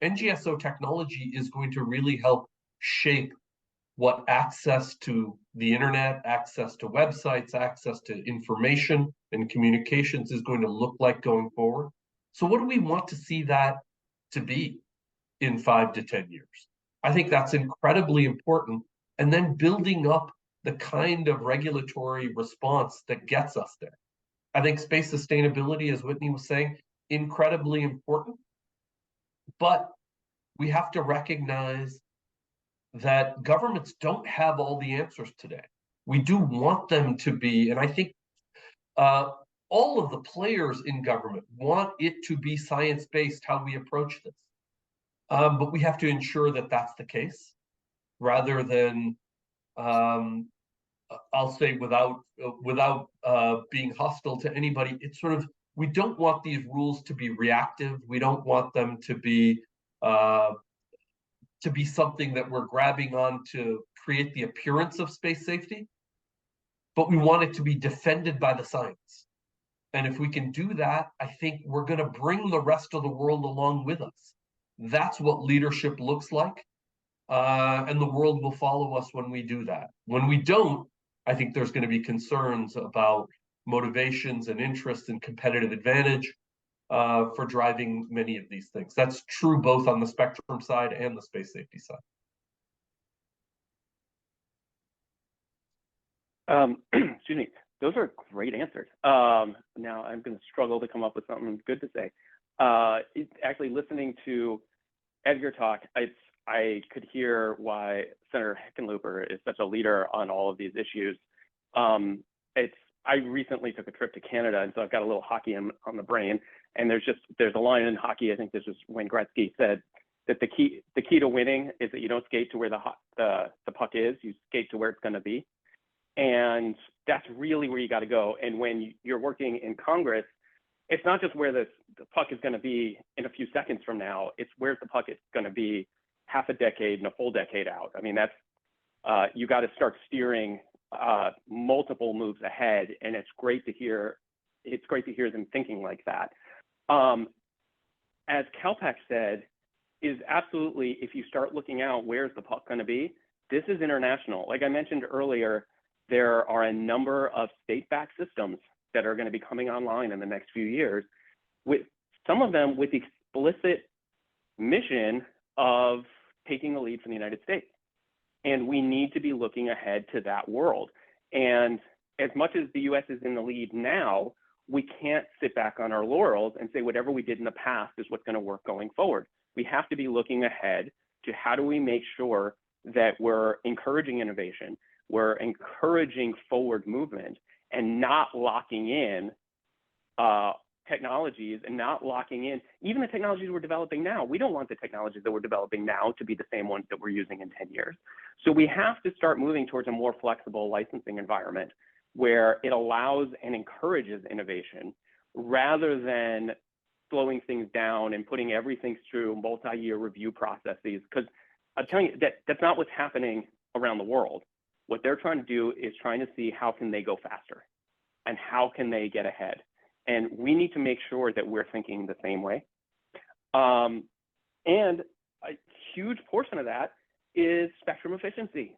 NGSO technology is going to really help shape what access to the internet, access to websites, access to information and communications is going to look like going forward. So what do we want to see that to be in 5 to 10 years? I think that's incredibly important. And then building up the kind of regulatory response that gets us there. I think space sustainability, as Whitney was saying, incredibly important. But we have to recognize that governments don't have all the answers today. We do want them to be, and I think all of the players in government want it to be science-based how we approach this. But we have to ensure that that's the case, rather than, I'll say without being hostile to anybody, it's sort of, we don't want these rules to be reactive. We don't want them to be something that we're grabbing on to create the appearance of space safety, but we want it to be defended by the science. And if we can do that, I think we're going to bring the rest of the world along with us. That's what leadership looks like. And the world will follow us when we do that. When we don't, I think there's going to be concerns about motivations and interests and competitive advantage for driving many of these things. That's true both on the spectrum side and the space safety side. Excuse me. Those are great answers. Now I'm going to struggle to come up with something good to say. Actually, listening to Edgar talk, I could hear why Senator Hickenlooper is such a leader on all of these issues. I recently took a trip to Canada, and so I've got a little hockey on the brain. And there's a line in hockey. I think this was Wayne Gretzky said that the key to winning is that you don't skate to where the puck is. You skate to where it's going to be. And that's really where you got to go. And when you're working in Congress, it's not just where the puck is going to be in a few seconds from now. It's where's the puck is going to be half a decade and a full decade out. I mean, that's you got to start steering multiple moves ahead, and it's great to hear. It's great to hear them thinking like that. As Kalpak said, is absolutely, if you start looking out, where's the puck going to be? This is international. Like I mentioned earlier, there are a number of state-backed systems that are going to be coming online in the next few years, with some of them with the explicit mission of taking the lead from the United States. And we need to be looking ahead to that world. And as much as the US is in the lead now, we can't sit back on our laurels and say whatever we did in the past is what's going to work going forward. We have to be looking ahead to how do we make sure that we're encouraging innovation, we're encouraging forward movement, and not locking in technologies and not locking in even the technologies we're developing now. We don't want the technologies that we're developing now to be the same ones that we're using in 10 years. So we have to start moving towards a more flexible licensing environment where it allows and encourages innovation rather than slowing things down and putting everything through multi-year review processes. Because I'm telling you, that's not what's happening around the world. What they're trying to do is trying to see how can they go faster and how can they get ahead. And we need to make sure that we're thinking the same way. And a huge portion of that is spectrum efficiency.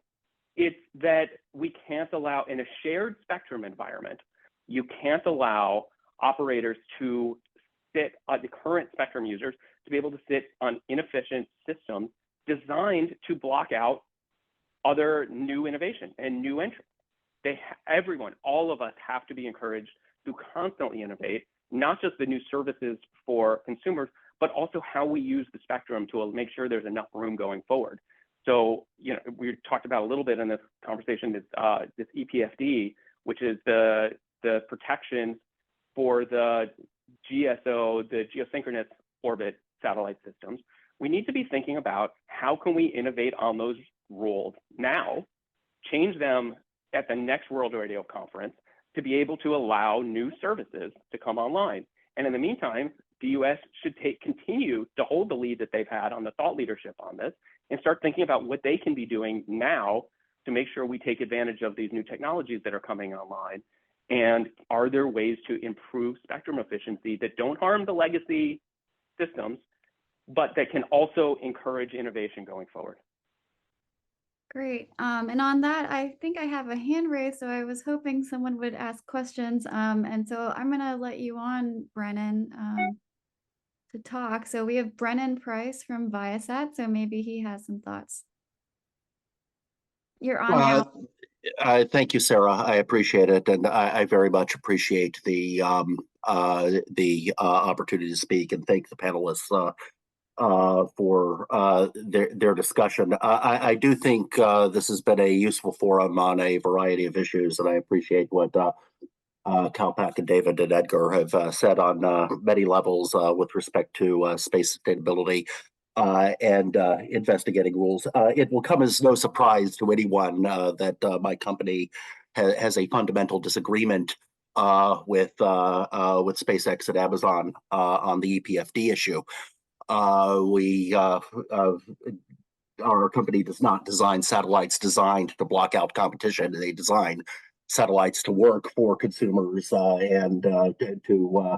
It's that we can't allow, in a shared spectrum environment, you can't allow operators to sit on the current spectrum users to be able to sit on inefficient systems designed to block out other new innovation and new entrants. Everyone, all of us have to be encouraged to constantly innovate, not just the new services for consumers, but also how we use the spectrum to make sure there's enough room going forward. So, you know, we talked about a little bit in this conversation, this EPFD, which is the protections for the GSO, the geosynchronous orbit satellite systems. We need to be thinking about how can we innovate on those rules now, change them at the next World Radio Conference to be able to allow new services to come online. And in the meantime, the US should continue to hold the lead that they've had on the thought leadership on this and start thinking about what they can be doing now to make sure we take advantage of these new technologies that are coming online. And are there ways to improve spectrum efficiency that don't harm the legacy systems, but that can also encourage innovation going forward? Great. And on that, I think I have a hand raised, so I was hoping someone would ask questions. And so I'm going to let you on, Brennan, to talk. So we have Brennan Price from Viasat, so maybe he has some thoughts. You're on now. Thank you, Sarah. I appreciate it, and I very much appreciate the opportunity to speak, and thank the panelists for their discussion. I do think this has been a useful forum on a variety of issues, and I appreciate what Kalpak and David and Edgar have said on many levels with respect to space sustainability and investigating rules. It will come as no surprise to anyone that my company has a fundamental disagreement with SpaceX and Amazon on the EPFD issue. Our company does not design satellites designed to block out competition. They design satellites to work for consumers and to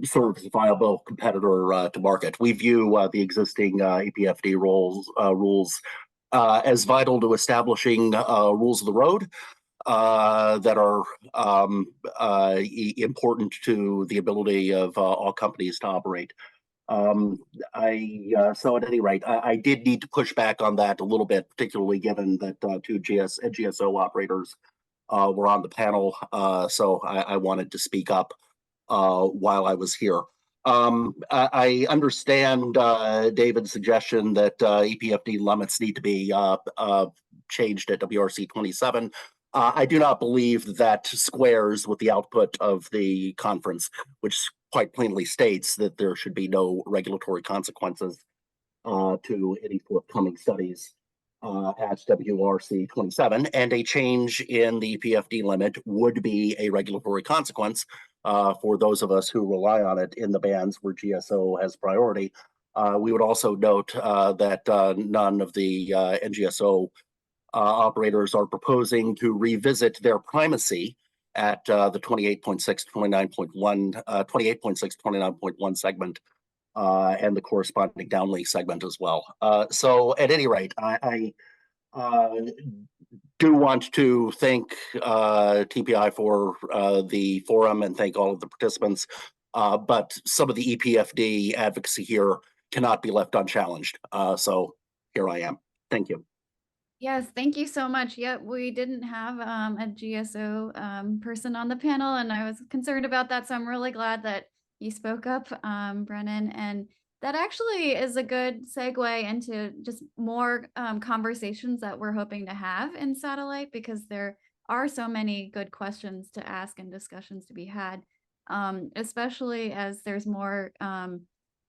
serve as a viable competitor to market. We view the existing EPFD rules as vital to establishing rules of the road that are important to the ability of all companies to operate. So at any rate, I did need to push back on that a little bit, particularly given that two GSO operators were on the panel. So I wanted to speak up while I was here. I understand David's suggestion that EPFD limits need to be changed at WRC 27. I do not believe that squares with the output of the conference, which quite plainly states that there should be no regulatory consequences to any forthcoming studies at WRC 27, and a change in the EPFD limit would be a regulatory consequence for those of us who rely on it in the bands where GSO has priority. We would also note that none of the NGSO operators are proposing to revisit their primacy at the 28.6, 29.1 segment and the corresponding downlink segment as well. So at any rate, I do want to thank TPI for the forum and thank all of the participants, but some of the EPFD advocacy here cannot be left unchallenged. So here I am. Thank you. Yes, thank you so much. Yep, we didn't have a GSO person on the panel, and I was concerned about that. So I'm really glad that you spoke up, Brennan. And that actually is a good segue into just more conversations that we're hoping to have in satellite, because there are so many good questions to ask and discussions to be had, especially as there's more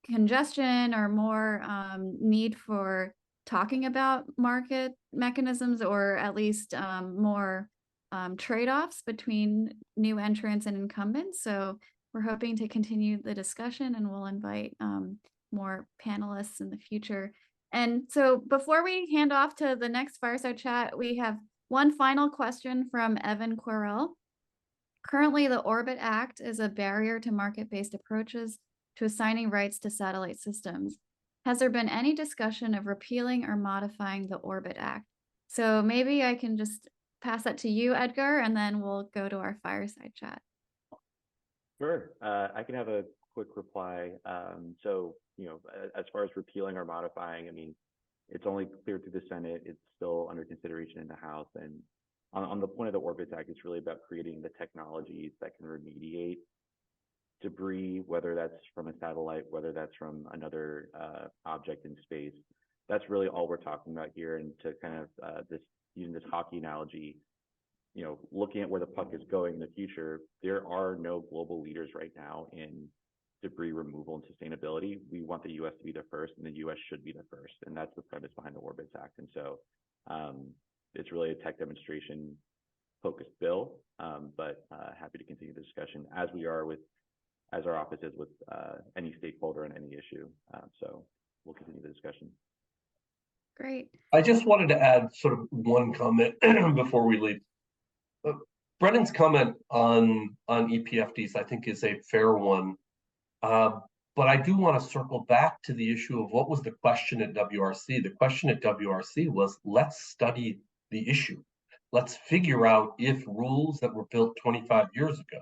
congestion or more need for talking about market mechanisms, or at least more trade-offs between new entrants and incumbents. So we're hoping to continue the discussion, and we'll invite more panelists in the future. And so before we hand off to the next fireside chat, we have one final question from Evan Quirrell. Currently, the Orbit Act is a barrier to market-based approaches to assigning rights to satellite systems. Has there been any discussion of repealing or modifying the Orbit Act? So maybe I can just pass that to you, Edgar, and then we'll go to our fireside chat. Sure. I can have a quick reply. So, as far as repealing or modifying, I mean, it's only cleared through the Senate. It's still under consideration in the House. And on the point of the Orbit Act, it's really about creating the technologies that can remediate debris, whether that's from a satellite, whether that's from another object in space. That's really all we're talking about here. And to kind of using this hockey analogy, looking at where the puck is going in the future, there are no global leaders right now in debris removal and sustainability. We want the U.S. to be the first, and the U.S. should be the first, and that's the premise behind the Orbits Act. And so it's really a tech demonstration focused bill, but happy to continue the discussion as our office is with any stakeholder on any issue. So we'll continue the discussion. Great. I just wanted to add sort of one comment before we leave. Brennan's comment on EPFDs, I think, is a fair one. But I do want to circle back to the issue of what was the question at WRC. The question at WRC was, let's study the issue. Let's figure out if rules that were built 25 years ago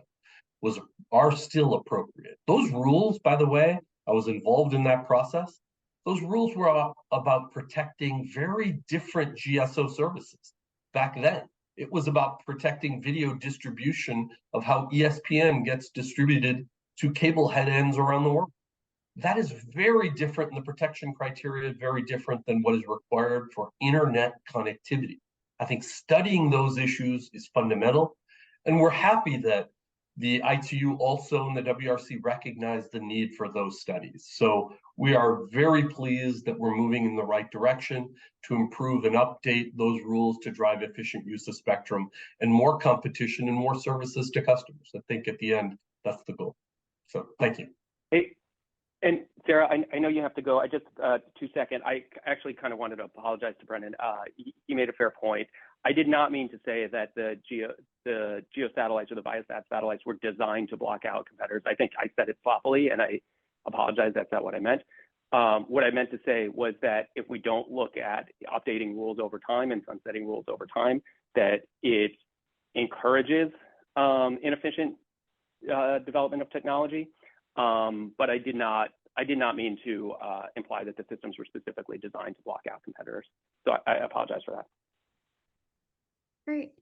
are still appropriate. Those rules, by the way, I was involved in that process. Those rules were about protecting very different GSO services back then. It was about protecting video distribution of how ESPN gets distributed to cable head ends around the world. That is very different, and the protection criteria is very different than what is required for internet connectivity. I think studying those issues is fundamental, and we're happy that the ITU also and the WRC recognize the need for those studies. So we are very pleased that we're moving in the right direction to improve and update those rules to drive efficient use of spectrum and more competition and more services to customers. I think at the end, that's the goal. So thank you. Hey, and Sarah, I know you have to go. I just 2 seconds. I actually kind of wanted to apologize to Brendan. He made a fair point. I did not mean to say that the geo satellites or the Viasat satellites were designed to block out competitors. I think I said it sloppily, and I apologize. That's not what I meant. What I meant to say was that if we don't look at updating rules over time and sunsetting rules over time, that it encourages inefficient development of technology. But I did not mean to imply that the systems were specifically designed to block out competitors. So I apologize for that. Great.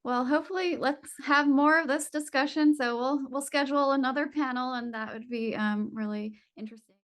Well, hopefully let's have more of this discussion. So we'll schedule another panel, and that would be really interesting.